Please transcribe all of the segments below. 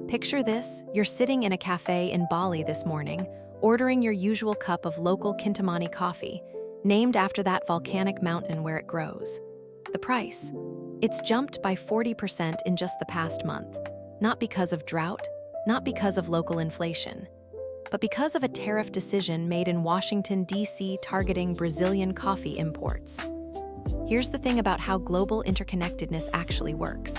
Picture this, you're sitting in a cafe in Bali this morning, ordering your usual cup of local Kintamani coffee, named after that volcanic mountain where it grows. The price? It's jumped by 40% in just the past month, not because of drought, not because of local inflation, but because of a tariff decision made in Washington, D.C. targeting Brazilian coffee imports. Here's the thing about how global interconnectedness actually works.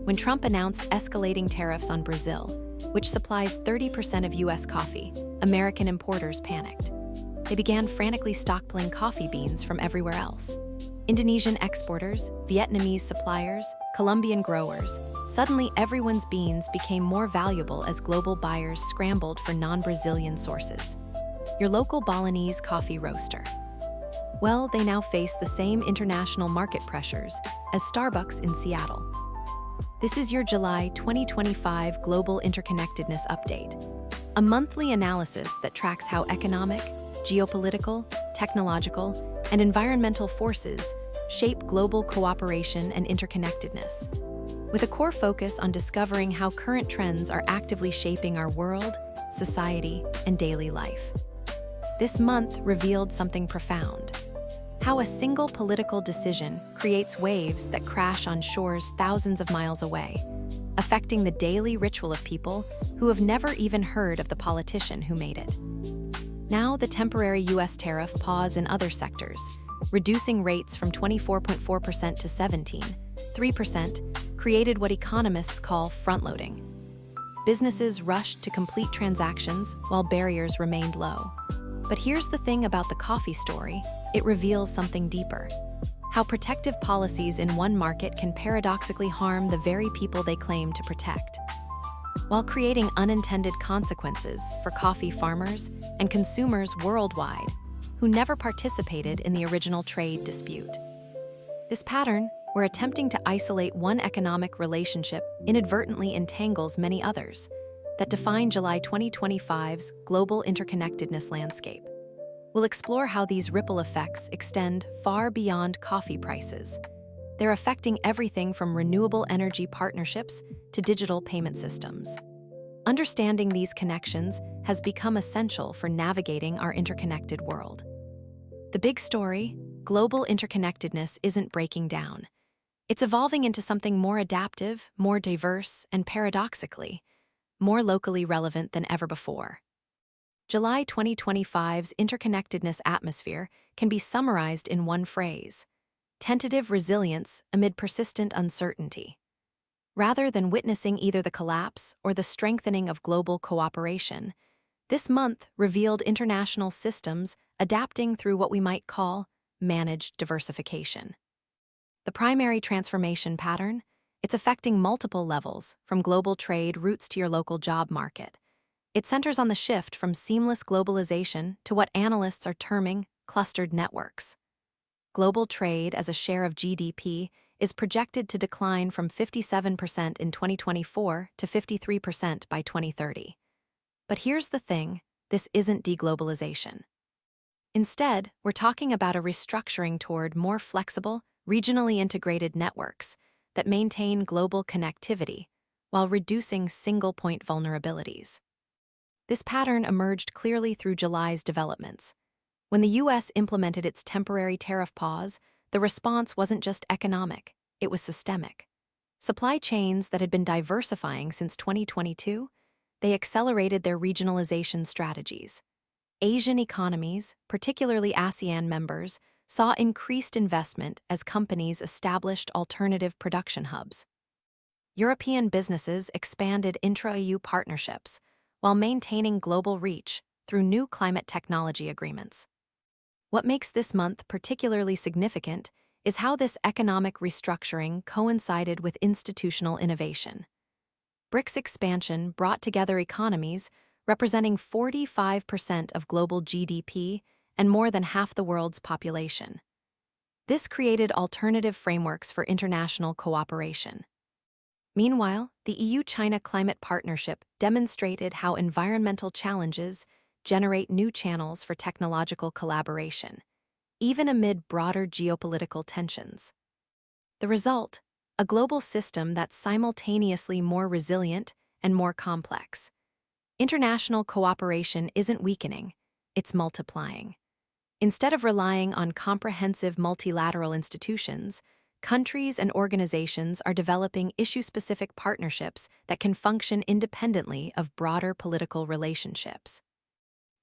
When Trump announced escalating tariffs on Brazil, which supplies 30% of U.S. coffee, American importers panicked. They began frantically stockpiling coffee beans from everywhere else. Indonesian exporters, Vietnamese suppliers, Colombian growers, suddenly everyone's beans became more valuable as global buyers scrambled for non-Brazilian sources. Your local Balinese coffee roaster. Well, they now face the same international market pressures as Starbucks in Seattle. This is your July 2025 Global Interconnectedness Update, a monthly analysis that tracks how economic, geopolitical, technological, and environmental forces shape global cooperation and interconnectedness, with a core focus on discovering how current trends are actively shaping our world, society, and daily life. This month revealed something profound: how a single political decision creates waves that crash on shores thousands of miles away, affecting the daily ritual of people who have never even heard of the politician who made it. Now, the temporary U.S. tariff pause in other sectors, reducing rates from 24.4% to 17.3%, created what economists call front-loading. Businesses rushed to complete transactions while barriers remained low. But here's the thing about the coffee story: it reveals something deeper. How protective policies in one market can paradoxically harm the very people they claim to protect, while creating unintended consequences for coffee farmers and consumers worldwide who never participated in the original trade dispute. This pattern, where attempting to isolate one economic relationship inadvertently entangles many others, that define July 2025's global interconnectedness landscape. We'll explore how these ripple effects extend far beyond coffee prices. They're affecting everything from renewable energy partnerships to digital payment systems. Understanding these connections has become essential for navigating our interconnected world. The big story: global interconnectedness isn't breaking down. It's evolving into something more adaptive, more diverse, and paradoxically, more locally relevant than ever before. July 2025's interconnectedness atmosphere can be summarized in one phrase: tentative resilience amid persistent uncertainty. Rather than witnessing either the collapse or the strengthening of global cooperation, this month revealed international systems adapting through what we might call managed diversification. The primary transformation pattern: it's affecting multiple levels, from global trade routes to your local job market. It centers on the shift from seamless globalization to what analysts are terming clustered networks. Global trade as a share of GDP is projected to decline from 57% in 2024 to 53% by 2030. But here's the thing: this isn't deglobalization. Instead, we're talking about a restructuring toward more flexible, regionally integrated networks that maintain global connectivity while reducing single-point vulnerabilities. This pattern emerged clearly through July's developments. When the U.S. implemented its temporary tariff pause, the response wasn't just economic, it was systemic. Supply chains that had been diversifying since 2022, they accelerated their regionalization strategies. Asian economies, particularly ASEAN members, saw increased investment as companies established alternative production hubs. European businesses expanded intra-EU partnerships while maintaining global reach through new climate technology agreements. What makes this month particularly significant is how this economic restructuring coincided with institutional innovation. BRICS expansion brought together economies representing 45% of global GDP and more than half the world's population. This created alternative frameworks for international cooperation. Meanwhile, the EU-China Climate Partnership demonstrated how environmental challenges generate new channels for technological collaboration, even amid broader geopolitical tensions. The result: a global system that's simultaneously more resilient and more complex. International cooperation isn't weakening, it's multiplying. Instead of relying on comprehensive multilateral institutions, countries and organizations are developing issue-specific partnerships that can function independently of broader political relationships.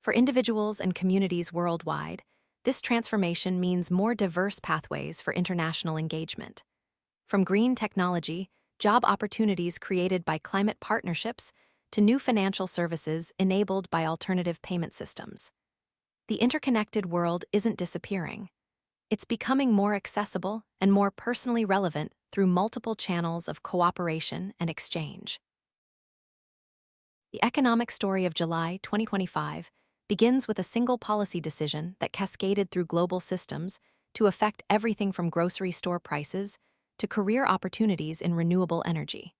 For individuals and communities worldwide, this transformation means more diverse pathways for international engagement. From green technology, job opportunities created by climate partnerships, to new financial services enabled by alternative payment systems. The interconnected world isn't disappearing. It's becoming more accessible and more personally relevant through multiple channels of cooperation and exchange. The economic story of July 2025 begins with a single policy decision that cascaded through global systems to affect everything from grocery store prices to career opportunities in renewable energy.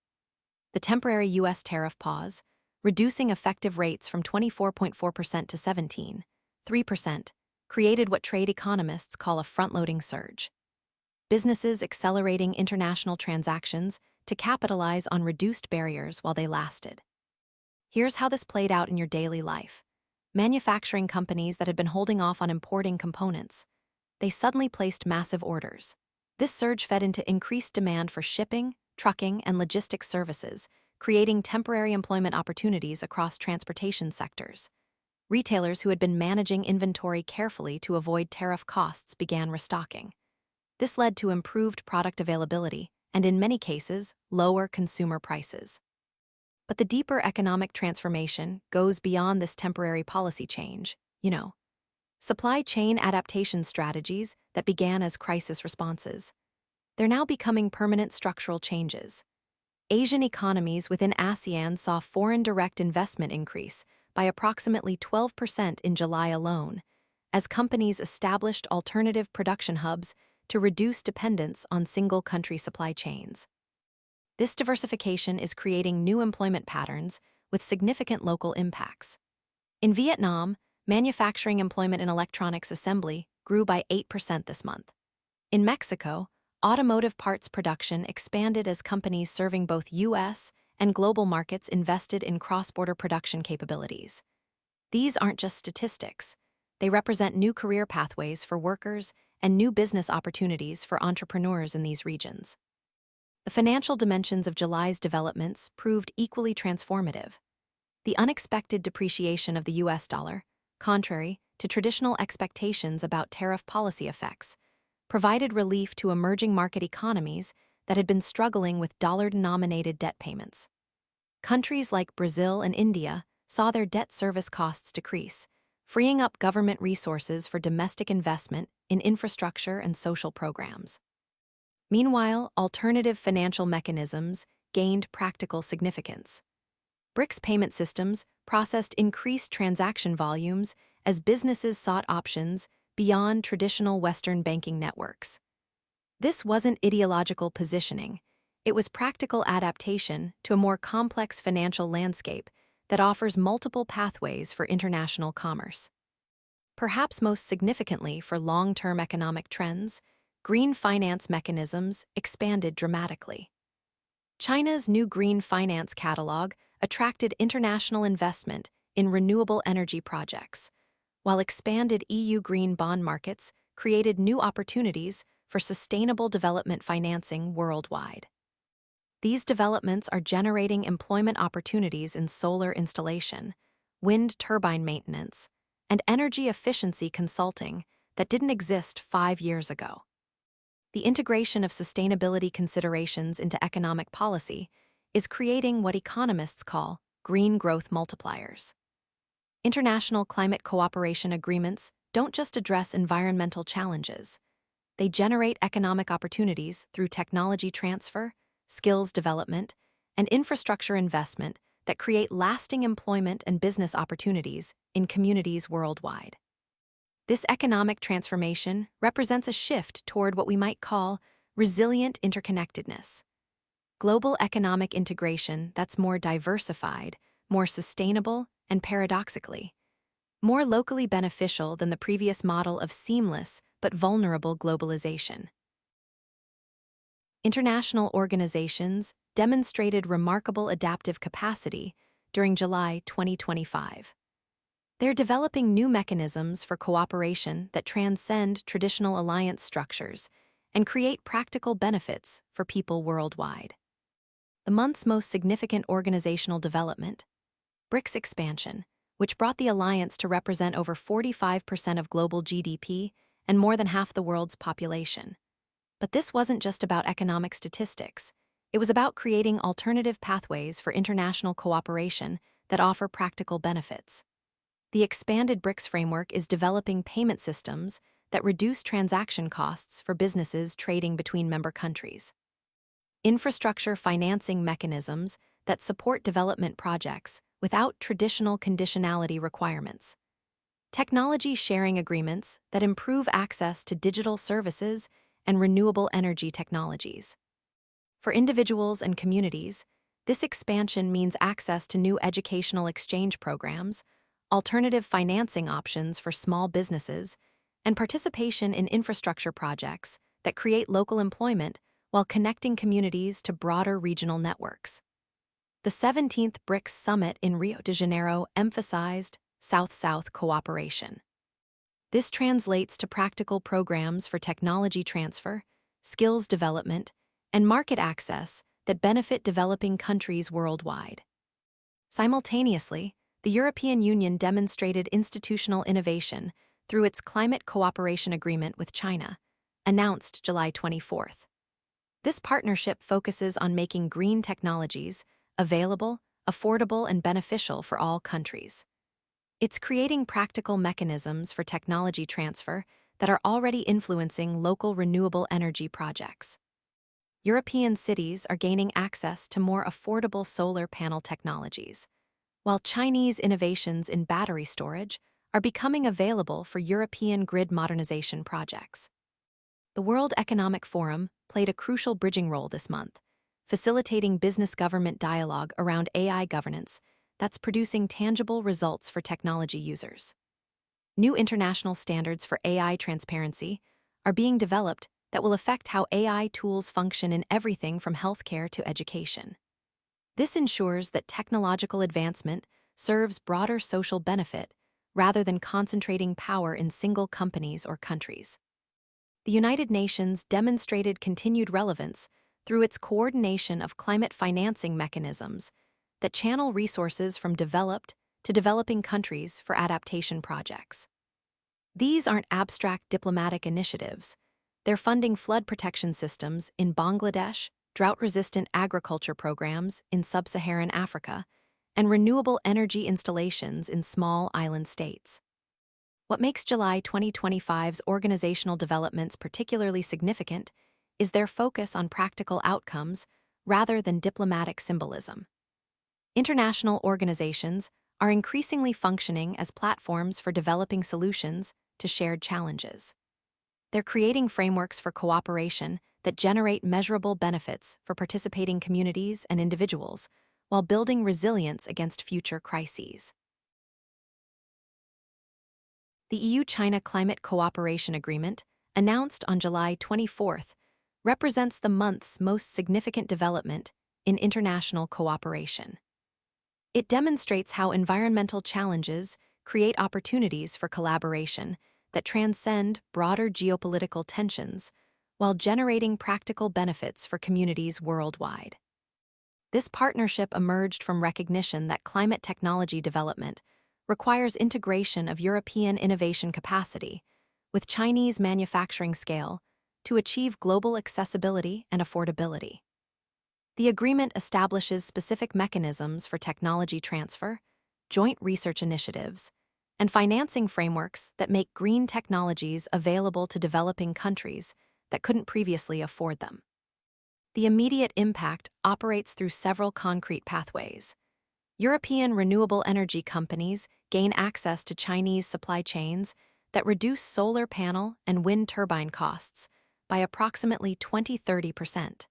The temporary U.S. tariff pause, reducing effective rates from 24.4% to 17.3%, created what trade economists call a front-loading surge. Businesses accelerating international transactions to capitalize on reduced barriers while they lasted. Here's how this played out in your daily life. Manufacturing companies that had been holding off on importing components, they suddenly placed massive orders. This surge fed into increased demand for shipping, trucking, and logistics services, creating temporary employment opportunities across transportation sectors. Retailers who had been managing inventory carefully to avoid tariff costs began restocking. This led to improved product availability and, in many cases, lower consumer prices. But the deeper economic transformation goes beyond this temporary policy change. Supply chain adaptation strategies that began as crisis responses. They're now becoming permanent structural changes. Asian economies within ASEAN saw foreign direct investment increase by approximately 12% in July alone, as companies established alternative production hubs to reduce dependence on single-country supply chains. This diversification is creating new employment patterns with significant local impacts. In Vietnam, manufacturing employment in electronics assembly grew by 8% this month. In Mexico, automotive parts production expanded as companies serving both U.S. and global markets invested in cross-border production capabilities. These aren't just statistics. They represent new career pathways for workers and new business opportunities for entrepreneurs in these regions. The financial dimensions of July's developments proved equally transformative. The unexpected depreciation of the U.S. dollar, contrary to traditional expectations about tariff policy effects, provided relief to emerging market economies that had been struggling with dollar-denominated debt payments. Countries like Brazil and India saw their debt service costs decrease, freeing up government resources for domestic investment in infrastructure and social programs. Meanwhile, alternative financial mechanisms gained practical significance. BRICS payment systems processed increased transaction volumes as businesses sought options beyond traditional Western banking networks. This wasn't ideological positioning. It was practical adaptation to a more complex financial landscape that offers multiple pathways for international commerce. Perhaps most significantly for long-term economic trends, green finance mechanisms expanded dramatically. China's new green finance catalog attracted international investment in renewable energy projects, while expanded EU green bond markets created new opportunities for sustainable development financing worldwide. These developments are generating employment opportunities in solar installation, wind turbine maintenance, and energy efficiency consulting that didn't exist 5 years ago. The integration of sustainability considerations into economic policy is creating what economists call green growth multipliers. International climate cooperation agreements don't just address environmental challenges. They generate economic opportunities through technology transfer, skills development, and infrastructure investment that create lasting employment and business opportunities in communities worldwide. This economic transformation represents a shift toward what we might call resilient interconnectedness. Global economic integration that's more diversified, more sustainable, and paradoxically, more locally beneficial than the previous model of seamless but vulnerable globalization. International organizations demonstrated remarkable adaptive capacity during July 2025. They're developing new mechanisms for cooperation that transcend traditional alliance structures and create practical benefits for people worldwide. The month's most significant organizational development, BRICS expansion, which brought the alliance to represent over 45% of global GDP and more than half the world's population. But this wasn't just about economic statistics. It was about creating alternative pathways for international cooperation that offer practical benefits. The expanded BRICS framework is developing payment systems that reduce transaction costs for businesses trading between member countries. Infrastructure financing mechanisms that support development projects without traditional conditionality requirements. Technology sharing agreements that improve access to digital services and renewable energy technologies. For individuals and communities, this expansion means access to new educational exchange programs, alternative financing options for small businesses, and participation in infrastructure projects that create local employment while connecting communities to broader regional networks. The 17th BRICS Summit in Rio de Janeiro emphasized South-South cooperation. This translates to practical programs for technology transfer, skills development, and market access that benefit developing countries worldwide. Simultaneously, the European Union demonstrated institutional innovation through its Climate Cooperation Agreement with China, announced July 24th. This partnership focuses on making green technologies available, affordable, and beneficial for all countries. It's creating practical mechanisms for technology transfer that are already influencing local renewable energy projects. European cities are gaining access to more affordable solar panel technologies, while Chinese innovations in battery storage are becoming available for European grid modernization projects. The World Economic Forum played a crucial bridging role this month, facilitating business-government dialogue around AI governance that's producing tangible results for technology users. New international standards for AI transparency are being developed that will affect how AI tools function in everything from healthcare to education. This ensures that technological advancement serves broader social benefit rather than concentrating power in single companies or countries. The United Nations demonstrated continued relevance through its coordination of climate financing mechanisms that channel resources from developed to developing countries for adaptation projects. These aren't abstract diplomatic initiatives. They're funding flood protection systems in Bangladesh, drought-resistant agriculture programs in sub-Saharan Africa, and renewable energy installations in small island states. What makes July 2025's organizational developments particularly significant is their focus on practical outcomes rather than diplomatic symbolism. International organizations are increasingly functioning as platforms for developing solutions to shared challenges. They're creating frameworks for cooperation that generate measurable benefits for participating communities and individuals while building resilience against future crises. The EU-China Climate Cooperation Agreement, announced on July 24th, represents the month's most significant development in international cooperation. It demonstrates how environmental challenges create opportunities for collaboration that transcend broader geopolitical tensions while generating practical benefits for communities worldwide. This partnership emerged from recognition that climate technology development requires integration of European innovation capacity with Chinese manufacturing scale to achieve global accessibility and affordability. The agreement establishes specific mechanisms for technology transfer, joint research initiatives, and financing frameworks that make green technologies available to developing countries that couldn't previously afford them. The immediate impact operates through several concrete pathways. European renewable energy companies gain access to Chinese supply chains that reduce solar panel and wind turbine costs by approximately 20–30%.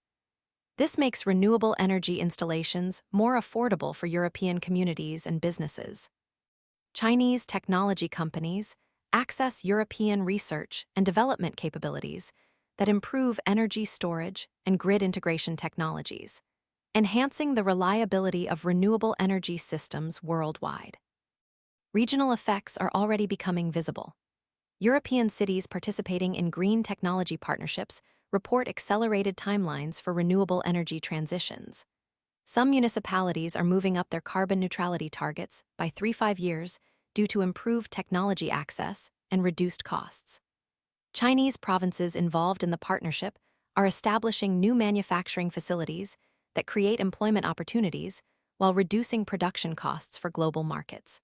This makes renewable energy installations more affordable for European communities and businesses. Chinese technology companies access European research and development capabilities that improve energy storage and grid integration technologies, enhancing the reliability of renewable energy systems worldwide. Regional effects are already becoming visible. European cities participating in green technology partnerships report accelerated timelines for renewable energy transitions. Some municipalities are moving up their carbon neutrality targets by 3–5 years due to improved technology access and reduced costs. Chinese provinces involved in the partnership are establishing new manufacturing facilities that create employment opportunities while reducing production costs for global markets.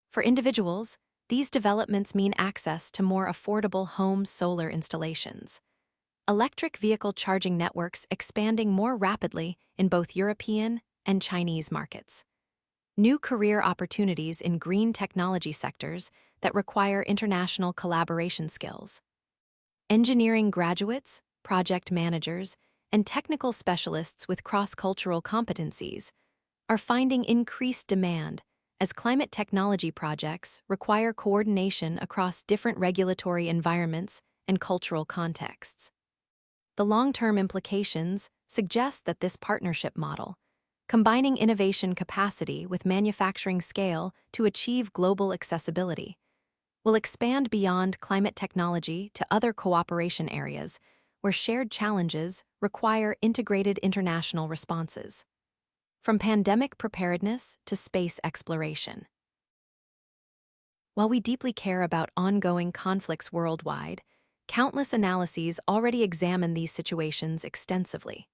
For individuals, these developments mean access to more affordable home solar installations. Electric vehicle charging networks expanding more rapidly in both European and Chinese markets. New career opportunities in green technology sectors that require international collaboration skills. Engineering graduates, project managers, and technical specialists with cross-cultural competencies are finding increased demand as climate technology projects require coordination across different regulatory environments and cultural contexts. The long-term implications suggest that this partnership model, combining innovation capacity with manufacturing scale to achieve global accessibility, will expand beyond climate technology to other cooperation areas where shared challenges require integrated international responses. From pandemic preparedness to space exploration. While we deeply care about ongoing conflicts worldwide, countless analyses already examine these situations extensively.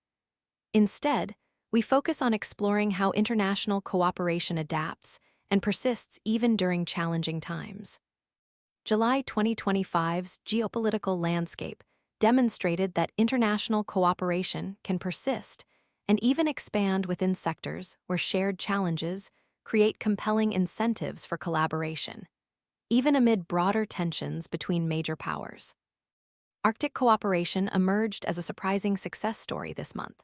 Instead, we focus on exploring how international cooperation adapts and persists even during challenging times. July 2025's geopolitical landscape demonstrated that international cooperation can persist and even expand within sectors where shared challenges create compelling incentives for collaboration, even amid broader tensions between major powers. Arctic cooperation emerged as a surprising success story this month.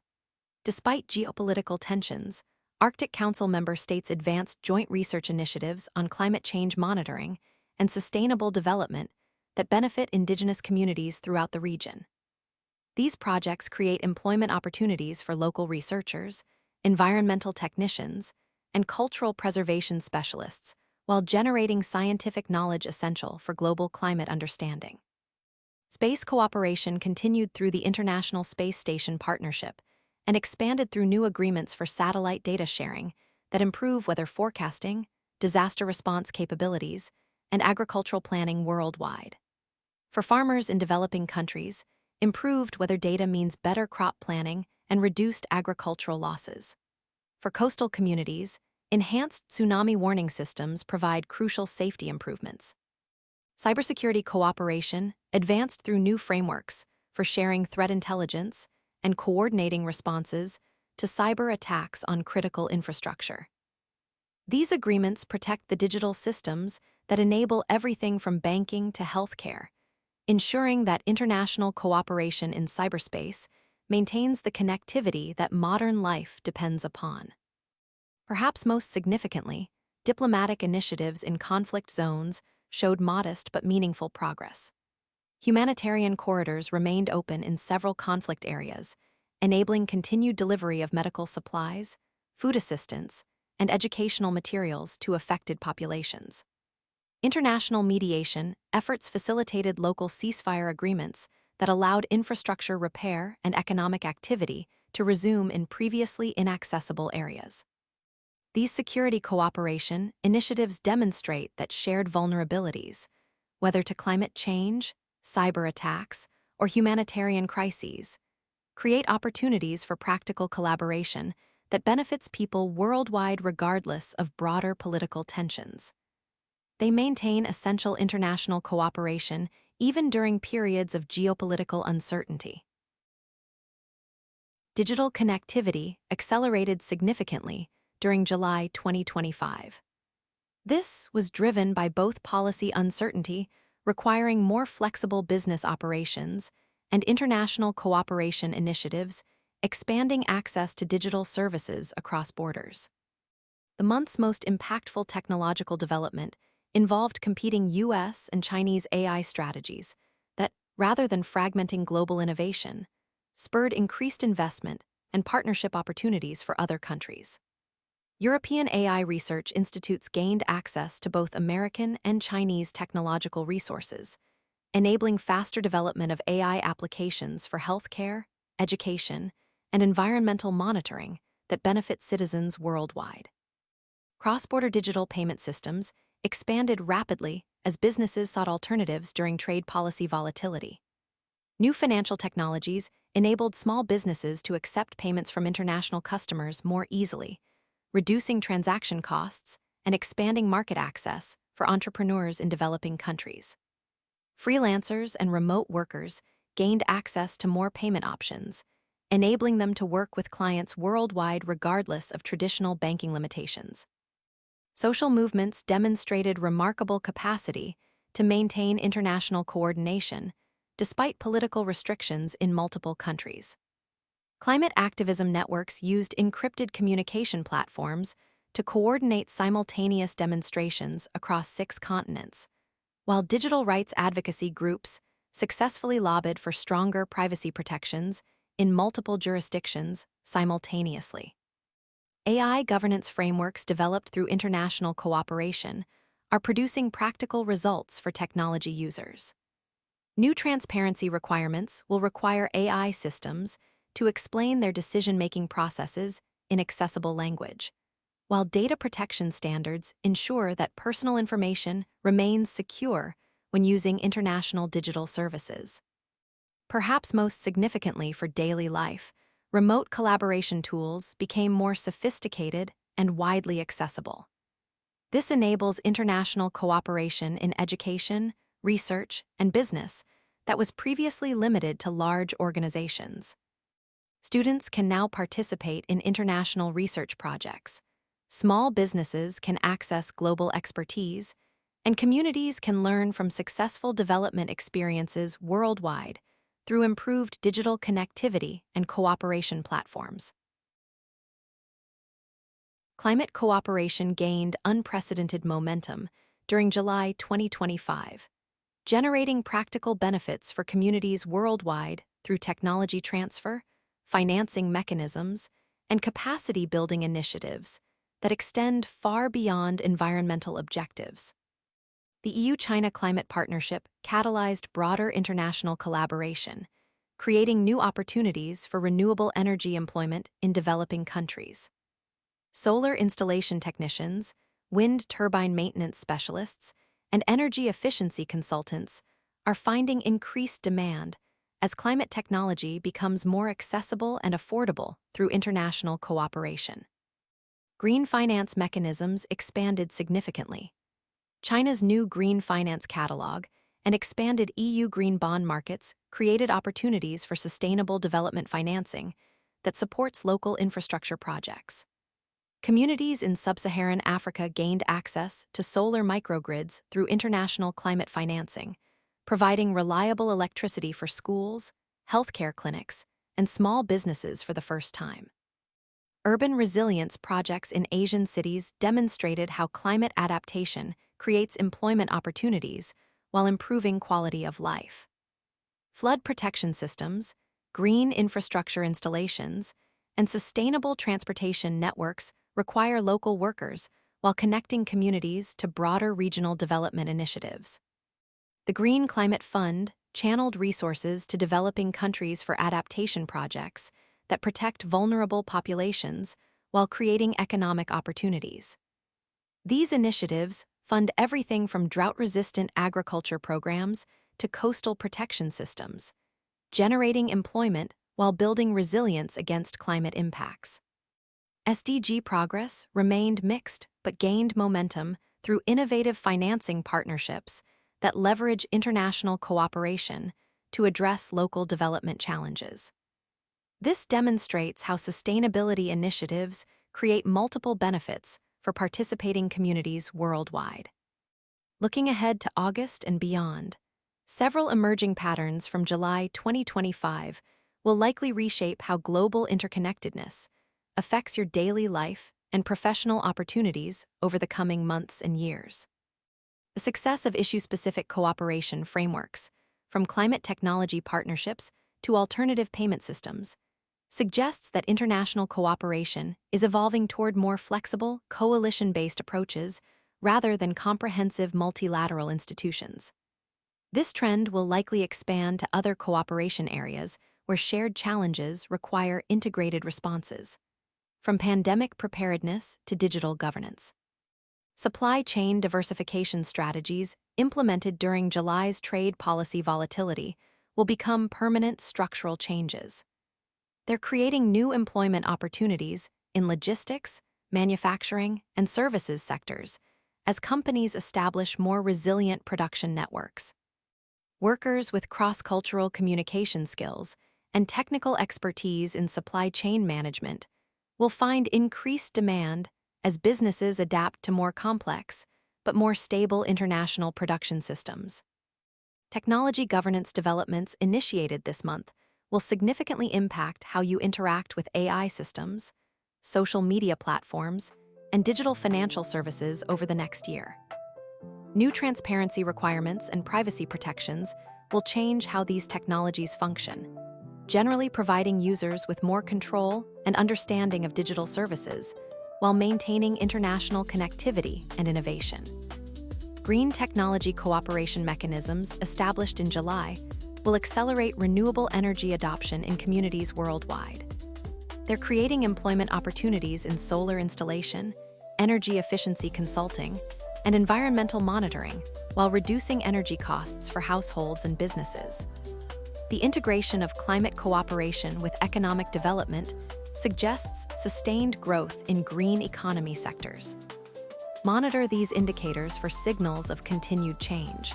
Despite geopolitical tensions, Arctic Council member states advanced joint research initiatives on climate change monitoring and sustainable development that benefit indigenous communities throughout the region. These projects create employment opportunities for local researchers, environmental technicians, and cultural preservation specialists, while generating scientific knowledge essential for global climate understanding. Space cooperation continued through the International Space Station Partnership and expanded through new agreements for satellite data sharing that improve weather forecasting, disaster response capabilities, and agricultural planning worldwide. For farmers in developing countries, improved weather data means better crop planning and reduced agricultural losses. For coastal communities, enhanced tsunami warning systems provide crucial safety improvements. Cybersecurity cooperation advanced through new frameworks for sharing threat intelligence and coordinating responses to cyber attacks on critical infrastructure. These agreements protect the digital systems that enable everything from banking to healthcare, ensuring that international cooperation in cyberspace maintains the connectivity that modern life depends upon. Perhaps most significantly, diplomatic initiatives in conflict zones showed modest but meaningful progress. Humanitarian corridors remained open in several conflict areas, enabling continued delivery of medical supplies, food assistance, and educational materials to affected populations. International mediation efforts facilitated local ceasefire agreements that allowed infrastructure repair and economic activity to resume in previously inaccessible areas. These security cooperation initiatives demonstrate that shared vulnerabilities, whether to climate change, cyber attacks, or humanitarian crises, create opportunities for practical collaboration that benefits people worldwide regardless of broader political tensions. They maintain essential international cooperation even during periods of geopolitical uncertainty. Digital connectivity accelerated significantly during July 2025. This was driven by both policy uncertainty, requiring more flexible business operations, and international cooperation initiatives, expanding access to digital services across borders. The month's most impactful technological development involved competing US and Chinese AI strategies that, rather than fragmenting global innovation, spurred increased investment and partnership opportunities for other countries. European AI research institutes gained access to both American and Chinese technological resources, enabling faster development of AI applications for healthcare, education, and environmental monitoring that benefit citizens worldwide. Cross-border digital payment systems expanded rapidly as businesses sought alternatives during trade policy volatility. New financial technologies enabled small businesses to accept payments from international customers more easily, reducing transaction costs and expanding market access for entrepreneurs in developing countries. Freelancers and remote workers gained access to more payment options, enabling them to work with clients worldwide regardless of traditional banking limitations. Social movements demonstrated remarkable capacity to maintain international coordination, despite political restrictions in multiple countries. Climate activism networks used encrypted communication platforms to coordinate simultaneous demonstrations across 6 continents, while digital rights advocacy groups successfully lobbied for stronger privacy protections in multiple jurisdictions simultaneously. AI governance frameworks developed through international cooperation are producing practical results for technology users. New transparency requirements will require AI systems to explain their decision-making processes in accessible language, while data protection standards ensure that personal information remains secure when using international digital services. Perhaps most significantly for daily life, remote collaboration tools became more sophisticated and widely accessible. This enables international cooperation in education, research, and business that was previously limited to large organizations. Students can now participate in international research projects. Small businesses can access global expertise, and communities can learn from successful development experiences worldwide through improved digital connectivity and cooperation platforms. Climate cooperation gained unprecedented momentum during July 2025, generating practical benefits for communities worldwide through technology transfer, financing mechanisms, and capacity-building initiatives that extend far beyond environmental objectives. The EU-China Climate Partnership catalyzed broader international collaboration, creating new opportunities for renewable energy employment in developing countries. Solar installation technicians, wind turbine maintenance specialists, and energy efficiency consultants are finding increased demand as climate technology becomes more accessible and affordable through international cooperation. Green finance mechanisms expanded significantly. China's new Green Finance Catalog and expanded EU green bond markets created opportunities for sustainable development financing that supports local infrastructure projects. Communities in sub-Saharan Africa gained access to solar microgrids through international climate financing, providing reliable electricity for schools, healthcare clinics, and small businesses for the first time. Urban resilience projects in Asian cities demonstrated how climate adaptation creates employment opportunities while improving quality of life. Flood protection systems, green infrastructure installations, and sustainable transportation networks require local workers while connecting communities to broader regional development initiatives. The Green Climate Fund channeled resources to developing countries for adaptation projects that protect vulnerable populations while creating economic opportunities. These initiatives fund everything from drought-resistant agriculture programs to coastal protection systems, generating employment while building resilience against climate impacts. SDG progress remained mixed but gained momentum through innovative financing partnerships that leverage international cooperation to address local development challenges. This demonstrates how sustainability initiatives create multiple benefits for participating communities worldwide. Looking ahead to August and beyond, several emerging patterns from July 2025 will likely reshape how global interconnectedness affects your daily life and professional opportunities over the coming months and years. The success of issue-specific cooperation frameworks, from climate technology partnerships to alternative payment systems, suggests that international cooperation is evolving toward more flexible, coalition-based approaches rather than comprehensive multilateral institutions. This trend will likely expand to other cooperation areas where shared challenges require integrated responses, from pandemic preparedness to digital governance. Supply chain diversification strategies implemented during July's trade policy volatility will become permanent structural changes. They're creating new employment opportunities in logistics, manufacturing, and services sectors as companies establish more resilient production networks. Workers with cross-cultural communication skills and technical expertise in supply chain management will find increased demand as businesses adapt to more complex but more stable international production systems. Technology governance developments initiated this month will significantly impact how you interact with AI systems, social media platforms, and digital financial services over the next year. New transparency requirements and privacy protections will change how these technologies function, generally providing users with more control and understanding of digital services while maintaining international connectivity and innovation. Green technology cooperation mechanisms established in July will accelerate renewable energy adoption in communities worldwide. They're creating employment opportunities in solar installation, energy efficiency consulting, and environmental monitoring while reducing energy costs for households and businesses. The integration of climate cooperation with economic development suggests sustained growth in green economy sectors. Monitor these indicators for signals of continued change.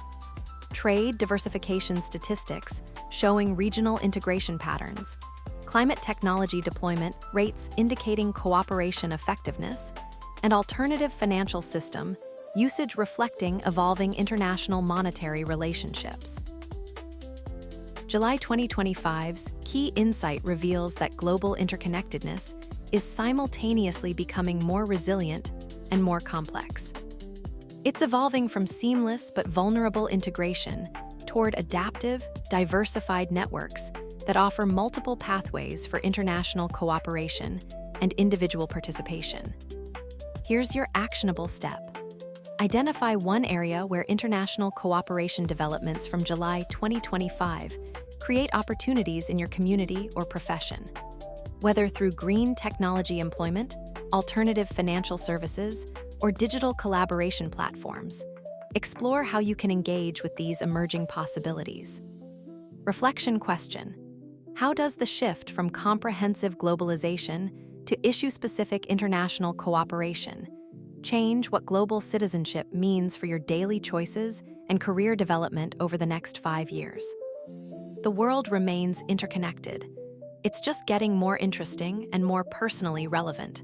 Trade diversification statistics showing regional integration patterns, climate technology deployment rates indicating cooperation effectiveness, and alternative financial system usage reflecting evolving international monetary relationships. July 2025's key insight reveals that global interconnectedness is simultaneously becoming more resilient and more complex. It's evolving from seamless but vulnerable integration toward adaptive, diversified networks that offer multiple pathways for international cooperation and individual participation. Here's your actionable step. Identify one area where international cooperation developments from July 2025 create opportunities in your community or profession. Whether through green technology employment, alternative financial services, or digital collaboration platforms, explore how you can engage with these emerging possibilities. Reflection question: how does the shift from comprehensive globalization to issue-specific international cooperation change what global citizenship means for your daily choices and career development over the next 5 years? The world remains interconnected. It's just getting more interesting and more personally relevant.